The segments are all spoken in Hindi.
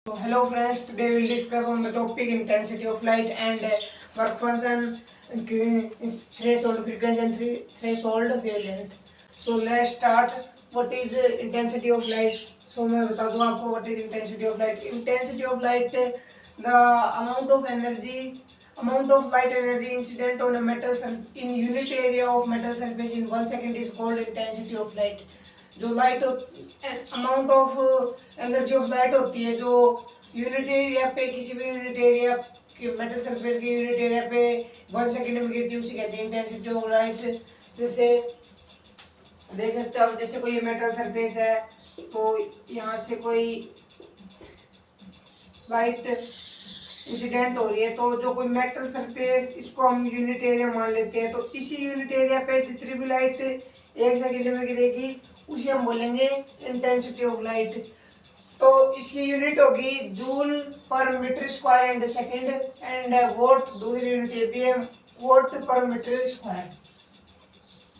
Hello friends, today we will discuss on the topic intensity of light and work function, threshold frequency and threshold wavelength. So let's start. What is intensity of light? So मैं बता दूँ आपको what is intensity of light. Intensity of light, the amount of light energy incident on a metal in unit area of metal surface in 1 second is called intensity of light. जो light amount of energy of light होती है जो यूनिट एरिया पे किसी भी यूनिट एरिया के मेटल सरफेस के यूनिट एरिया पे 1 सेकंड में गिरती है उसे कहते हैं इंटेंसिटी ऑफ लाइट। जैसे देख सकते हो आप, जैसे कोई मेटल सरफेस है तो यहाँ से कोई लाइट इंसिडेंट हो रही है, तो जो कोई मेटल सरफेस इसको हम यूनिट एरिया मान लेते हैं, तो इसी यूनिट एरिया पे जितनी भी लाइट 1 सेकंड में गिरेगी उसे हम बोलेंगे इंटेंसिटी ऑफ लाइट। तो इसकी यूनिट होगी joule per metre square and second and watt दूसरी यूनिट ये भी है वोट पर मीटर स्क्वायर।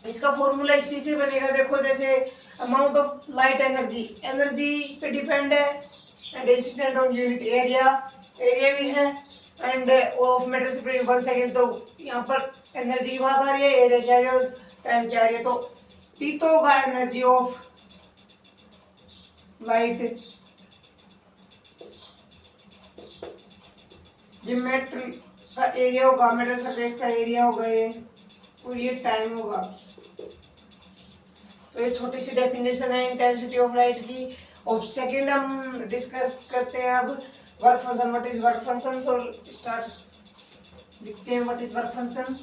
इसका फॉर्मूला इसी से बनेगा। देखो जैसे अमाउंट ऑफ लाइट एनर्जी पे डिपेंड है and incident on unit area भी है end of metal spring 1 second. तो यहाँ पर एनर्जी की बात आ रही है, एरिया क्या आ रही है, टाइम क्या आ रही है। तो पी तो होगा एनर्जी ऑफ लाइट, ये मेटल का एरिया होगा, मेटल सरफेस का एरिया होगा ये, और ये टाइम होगा। तो ये छोटी सी डेफिनेशन है इंटेंसिटी ऑफ लाइट की। और सेकंड हम डिस्कस करते हैं अब work function. What is work function? So start देखते हैं what is work function.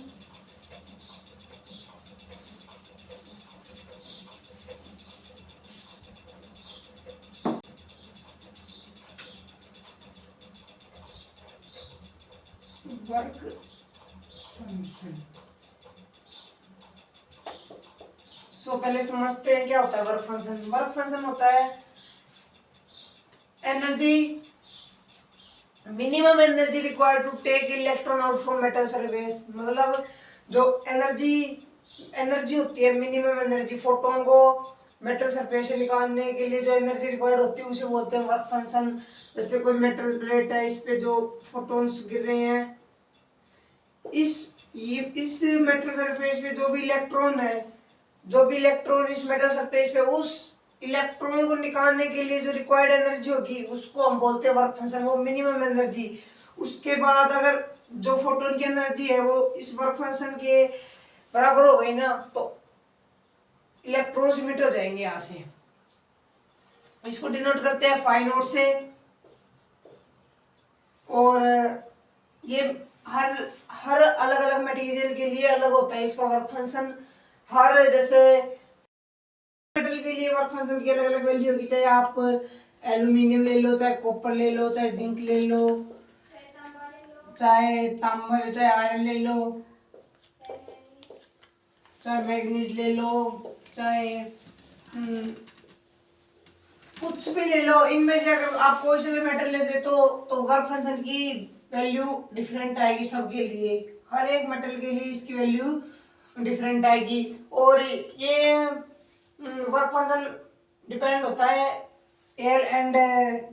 Work function, so पहले समझते हैं क्या होता है वर्क फंक्शन। वर्क फंक्शन होता है energy, minimum energy required to take electron out from metal surface. मतलब जो एनर्जी होती है, मिनिमम एनर्जी, फोटोन को मेटल सरफेस से निकालने के लिए जो एनर्जी रिक्वायर्ड होती है उसे बोलते हैं वर्क फंक्शन। जैसे कोई मेटल प्लेट है, इस पे जो फोटोन्स गिर रहे हैं, इस मेटल सरफेस पे जो भी इलेक्ट्रॉन इस मेटल सरफेस पे, उस इलेक्ट्रॉन को निकालने के लिए जो रिक्वायर्ड एनर्जी होगी उसको हम बोलते हैं वर्क फंक्शन, वो मिनिमम एनर्जी। उसके बाद अगर जो फोटोन की एनर्जी है वो इस वर्क फंक्शन के बराबर हो गई ना, तो इलेक्ट्रॉन्स इमिट हो जाएंगे यहाँ से। इसको डिनोट करते हैं फाई नोट से। और ये हर अलग अलग मटेरियल के लिए अलग होता है इसका वर्क फंक्शन। हर जैसे मेटल के लिए वर्क फंक्शन की अलग अलग वैल्यू होगी, चाहे आप एल्यूमिनियम ले लो, चाहे कॉपर ले लो, चाहे जिंक ले लो, चाहे तांबा, चाहे आयरन ले लो, चाहे मैग्नीज ले लो, चाहे कुछ भी ले लो। इनमें से अगर आप कोई से भी मेटल ले दे तो वर्क फंक्शन की वैल्यू डिफरेंट आएगी सबके लिए। हर एक मेटल के लिए इसकी वैल्यू डिफरेंट आएगी। और ये वर्क फंक्शन डिपेंड होता है एयर एंड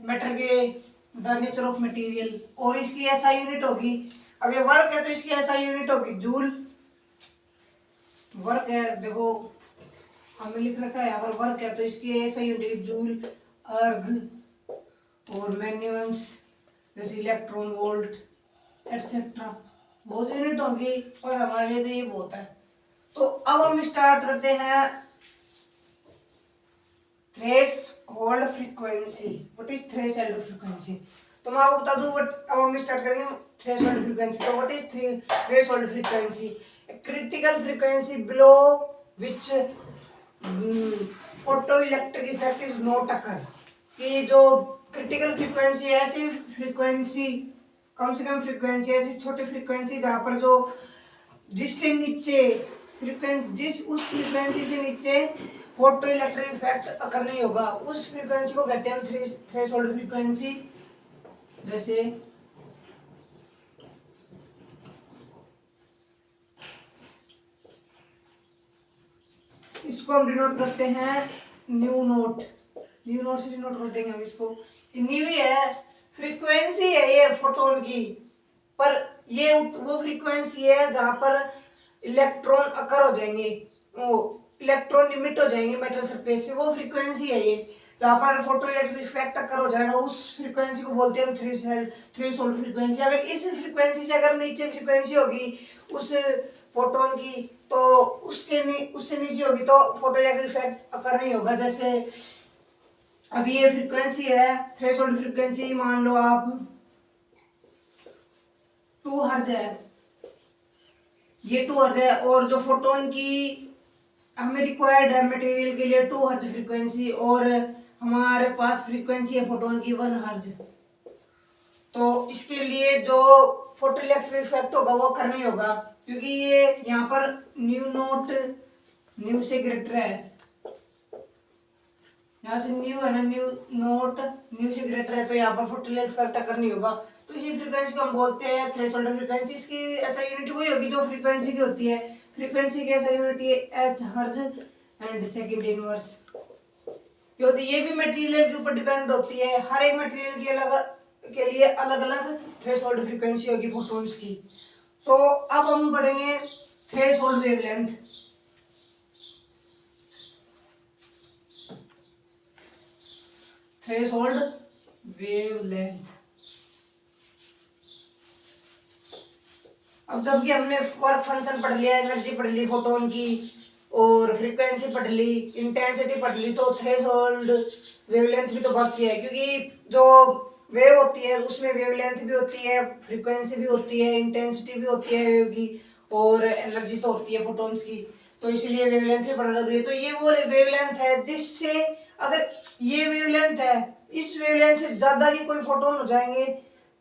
मैटर के द नेचर ऑफ मटेरियल, और इसकी ऐसा यूनिट होगी। अब ये वर्क है तो इसकी ऐसा यूनिट होगी जूल। वर्क है, देखो हमने लिख रखा है यहाँ पर वर्क है, तो इसकी ऐसा यूनिट जूल, अर्ग और मैग्नीवंस, जैसे इलेक्ट्रॉन वोल्ट एटसेट्रा, बहुत यूनिट होगी, और हमारे लिए तो ये बहुत है। तो अब हम स्टार्ट करते हैं threshold frequency. What is threshold frequency? तो मैं आपको बता दूं, अब हम स्टार्ट करेंगे थ्रेशोल्ड फ्रीक्वेंसी। तो what is threshold frequency? Critical frequency below which photo electric effect is not occur. कि जो क्रिटिकल फ्रीक्वेंसी है, ऐसी फ्रीक्वेंसी, कम से कम फ्रीक्वेंसी, ऐसी छोटी फ्रीक्वेंसी जहां पर जो जिससे नीचे उस फ्रीक्वेंसी से नीचे फोटो इलेक्ट्रिक इफेक्ट अकर नहीं होगा, उस फ्रीक्वेंसी को कहते हैं हम थ्रेशोल्ड फ्रीक्वेंसी। जैसे इसको हम डिनोट करते हैं न्यू नोट से डिनोट कर देंगे हम इसको। न्यू ही है फ्रीक्वेंसी है ये फोटोन की, पर ये वो फ्रीक्वेंसी है जहां पर इलेक्ट्रॉन अकर हो जाएंगे, वो इलेक्ट्रॉन इमिट हो जाएंगे मेटल सरफेस से, वो फ्रीक्वेंसी है ये। जहां पर फोटो इलेक्ट्रिक इफेक्ट अकर हो जाएगा उस फ्रीक्वेंसी को बोलते हैं हम थ्रेशोल्ड फ्रीक्वेंसी। अगर इस फ्रीक्वेंसी से अगर नीचे फ्रीक्वेंसी होगी उस फोटोन की, तो उससे नीचे होगी तो फोटो इलेक्ट्रिक इफेक्ट अकर नहीं होगा। जैसे अभी ये फ्रीक्वेंसी है, थ्रेशोल्ड फ्रीक्वेंसी मान लो आप 2 हर्ट्ज है, ये 2 हर्ट्ज है, और जो फोटोन की हमें रिक्वायर्ड है मटेरियल के लिए 2 हर्ट्ज फ्रीक्वेंसी, और हमारे पास फ्रीक्वेंसी है फोटोन की 1 हर्ट्ज। तो इसके लिए जो फोटो इलेक्ट्रिक इफेक्ट होगा वो करना ही होगा, क्योंकि ये यहाँ पर न्यू नोट न्यू से ग्रेटर है, यहाँ से न्यू है ना, न्यू नोट न्यू से ग्रेटर है, तो यहाँ पर फोटो इलेक्ट्रिक इफेक्ट करनी होगा। तो इसी फ्रीक्वेंसी को हम बोलते हैं थ्रेशोल्ड फ्रीक्वेंसी। इसकी ऐसा यूनिट वही होगी जो फ्रीक्वेंसी की होती है। फ्रीक्वेंसी की ऐसा यूनिट है H hertz and second inverse. क्योंकि ये भी मटेरियल के ऊपर डिपेंड होती है, हर एक मटेरियल की के लिए अलग अलग थ्रेशोल्ड फ्रीक्वेंसी होगी फोटोन्स की। तो अब हम पढ़ेंगे थ्रेशोल्ड वेवलेंथ। थ्रेशोल्ड वेवलेंथ, अब जबकि हमने वर्क फंक्शन पढ़ लिया, एनर्जी पढ़ ली फोटोन की, और फ्रीक्वेंसी पढ़ ली, इंटेंसिटी पढ़ ली, तो थ्रेशोल्ड वेवलेंथ भी तो बाकी है। क्योंकि जो वेव होती है उसमें वेवलेंथ भी होती है, फ्रीक्वेंसी भी होती है, इंटेंसिटी भी होती है वेव की, और एनर्जी तो होती है फोटोन्स की। तो इसलिए वेवलेंथ भी पढ़ना जरूरी है। तो ये वो वेवलेंथ है जिससे, अगर ये वेवलेंथ है, इस वेवलेंथ से ज्यादा की कोई फोटोन हो जाएंगे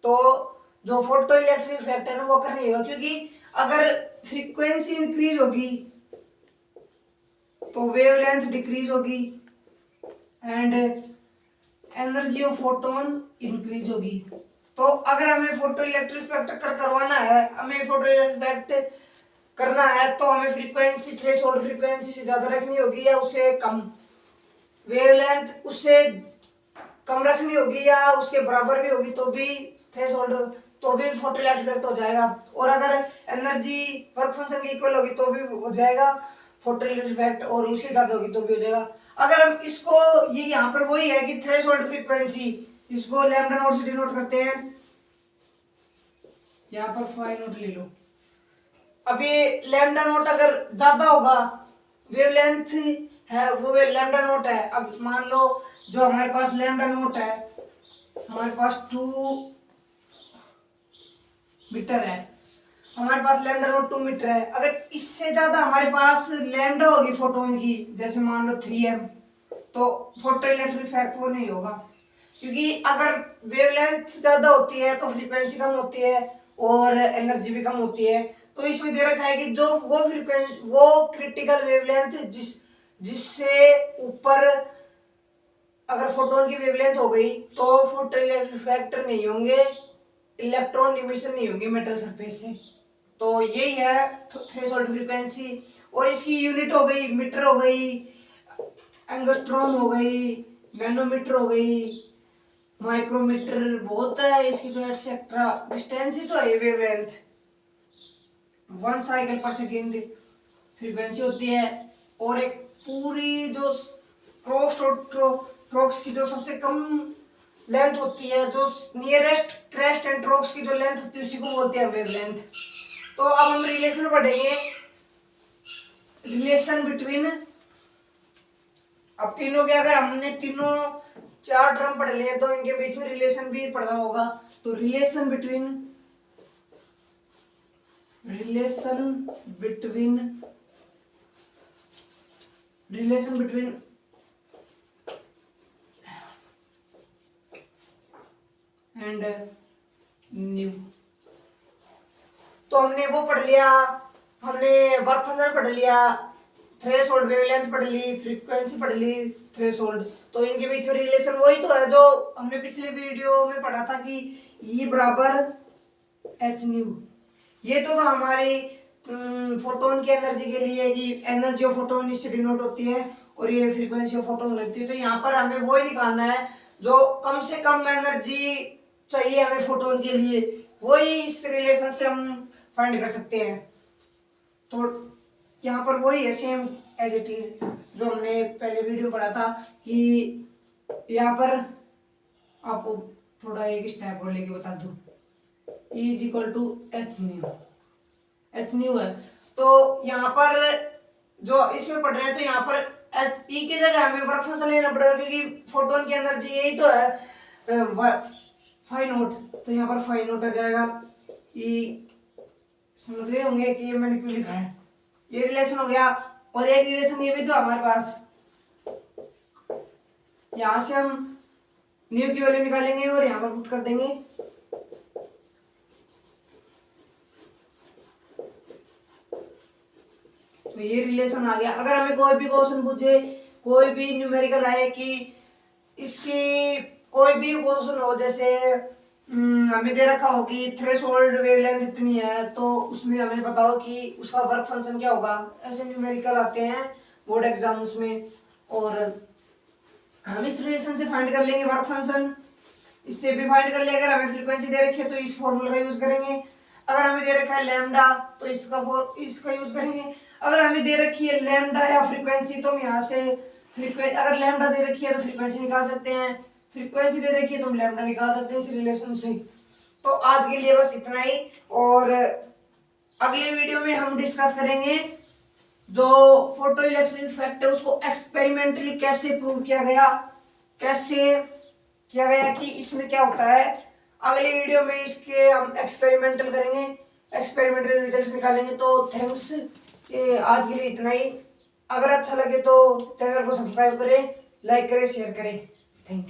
तो जो फोटो इलेक्ट्रिक इफेक्ट है ना वो कर नहीं होगा। क्योंकि अगर फ्रीक्वेंसी इंक्रीज होगी तो वेवलेंथ डिक्रीज होगी and energy of photon increase होगी। तो अगर हमें फोटो इलेक्ट्रिक इफेक्ट करवाना है, हमें फोटो इफेक्ट करना है, तो हमें फ्रीक्वेंसी थ्रेशोल्ड फ्रीक्वेंसी से ज्यादा रखनी होगी या उससे कम, वेवलेंथ उससे कम रखनी होगी या उसके बराबर भी होगी तो भी थ्रेशोल्ड, तो भी फोटो इलेक्ट्रिक इफेक्ट हो जाएगा। और अगर एनर्जी वर्क फंक्शन के इक्वल होगी तो भी हो जाएगा फोटो इलेक्ट्रिक इफेक्ट, और उससे ज्यादा होगी तो भी हो जाएगा। अगर हम इसको, ये यहाँ पर वही है कि थ्रेशोल्ड फ्रीक्वेंसी, इसको लैम्डा नोट से डिनोट करते हैं, यहाँ पर 5 नोट ले लो। अब ये लैम्डा नोट अगर ज्यादा होगा, वेवलेंथ है वो लैम्डा नोट है। अब मान लो जो हमारे पास लैम्डा नोट है, हमारे पास 2 मीटर है, हमारे पास लैम्डा नोट 2 मीटर है। अगर इससे ज्यादा हमारे पास लैम्डा होगी फोटोन की, जैसे मान लो 3m, तो फोटो इलेक्ट्रिक इफेक्ट वो नहीं होगा। क्योंकि अगर वेवलेंथ ज्यादा होती है तो फ्रीक्वेंसी कम होती है और एनर्जी भी कम होती है। तो इसमें दे रखा है कि जो वो क्रिटिकल वेवलेंथ जिससे ऊपर अगर फोटोन की वेवलेंथ हो गई तो फोटो इलेक्ट्रिक इफेक्ट नहीं होंगे, इलेक्ट्रॉन इमिशन नहीं होंगे मेटल सरफेस से। तो यही है थ्रेशोल्ड फ्रीक्वेंसी। और इसकी यूनिट हो गई मीटर, हो गई एंगस्ट्रॉम, हो गई नैनोमीटर, हो गई माइक्रोमीटर, बहुत है इसकी तो एटसेट्रा। डिस्टेंस ही तो है वेवलेंथ, 1 साइकिल पर सेकेंड फ्रीक्वेंसी होती है। और एक पूरी जो ट्रोक्स की जो सबसे कम लेंथ होती है, जो नियरेस्ट क्रेस्ट एंड ट्रोक्स की जो लेंथ होती है उसी को बोलते हैं वेवलेंथ। तो अब हम रिलेशन पढ़ेंगे, रिलेशन बिटवीन, अब तीनों के अगर हमने तीनों 4 टर्म पढ़ लिए तो इनके बीच में रिलेशन भी पढ़ना होगा। तो रिलेशन बिटवीन एंड न्यू, तो हमने वो पढ़ लिया, हमने वर्क फंक्शन पढ़ लिया, थ्रेशोल्ड वेवलेंथ पढ़ ली, फ्रीक्वेंसी पढ़ ली, थ्रेशोल्ड। तो इनके बीच में रिलेशन वही तो है जो हमने पिछले वीडियो में पढ़ा था कि E बराबर h न्यू। ये तो हमारी फोटोन की एनर्जी के लिए कि एनर्जी ऑफ फोटोन इससे डिनोट होती है और ये फ्रीक्वेंसी ऑफ फोटोन रहती है। तो यहाँ पर हमें वो ही निकालना है जो कम से कम एनर्जी चाहिए हमें फोटोन के लिए, वही इस रिलेशन से हम फाइंड कर सकते हैं। तो यहाँ पर वही है सेम एज इट इज जो हमने पहले वीडियो पढ़ा था कि यहाँ पर आपको थोड़ा एक स्टेप और लेके बता दूं, E is equal to h nu है। तो यहाँ पर जो इसमें पढ़ रहे हैं तो यहाँ पर एच ई की जगह हमें वर्क फंक्शन लेना पड़ेगा, क्योंकि फोटोन के अंदर जी यही तो है फाई नोट। तो यहाँ पर फाई नोट आ जाएगा। ई समझ गए होंगे कि ये मैंने क्यों लिखा है। ये रिलेशन हो गया, और एक रिलेशन ये भी तो हमारे पास, यहां से हम न्यू की वैल्यू निकालेंगे और यहाँ पर पुट कर देंगे। तो ये रिलेशन आ गया। अगर हमें कोई भी क्वेश्चन पूछे, कोई भी न्यूमेरिकल आए कि इसकी कोई भी क्वेश्चन हो, जैसे हमें दे रखा हो कि थ्रेशोल्ड वेवलेंथ इतनी है, तो उसमें हमें बताओ कि उसका वर्क फंक्शन क्या होगा। ऐसे न्यूमेरिकल आते हैं बोर्ड एग्जाम्स में, और हम इस रिलेशन से फाइंड कर लेंगे वर्क फंक्शन। इससे भी फाइंड कर ले। अगर हमें फ्रीक्वेंसी दे रखी है तो इस फॉर्मूला का यूज करेंगे। अगर हमें दे रखा है लैम्डा तो इसका यूज करेंगे। अगर हमें दे रखी है लैम्डा या फ्रीक्वेंसी तो हम यहाँ से अगर लैम्डा दे रखी है तो फ्रीक्वेंसी निकाल सकते हैं, फ्रीक्वेंसी दे रखी है तो हम लैम्डा निकाल सकते हैं इस रिलेशन से। तो आज के लिए बस इतना ही, और अगले वीडियो में हम डिस्कस करेंगे जो फोटो इलेक्ट्रिक इफेक्ट है उसको एक्सपेरिमेंटली कैसे प्रूव किया गया, कैसे किया गया कि इसमें क्या होता है। अगले वीडियो में इसके हम एक्सपेरिमेंटल करेंगे, एक्सपेरिमेंटल रिजल्ट निकालेंगे। तो थैंक्स, आज के लिए इतना ही। अगर अच्छा लगे तो चैनल को सब्सक्राइब करें, लाइक करें, शेयर करें। Thank you.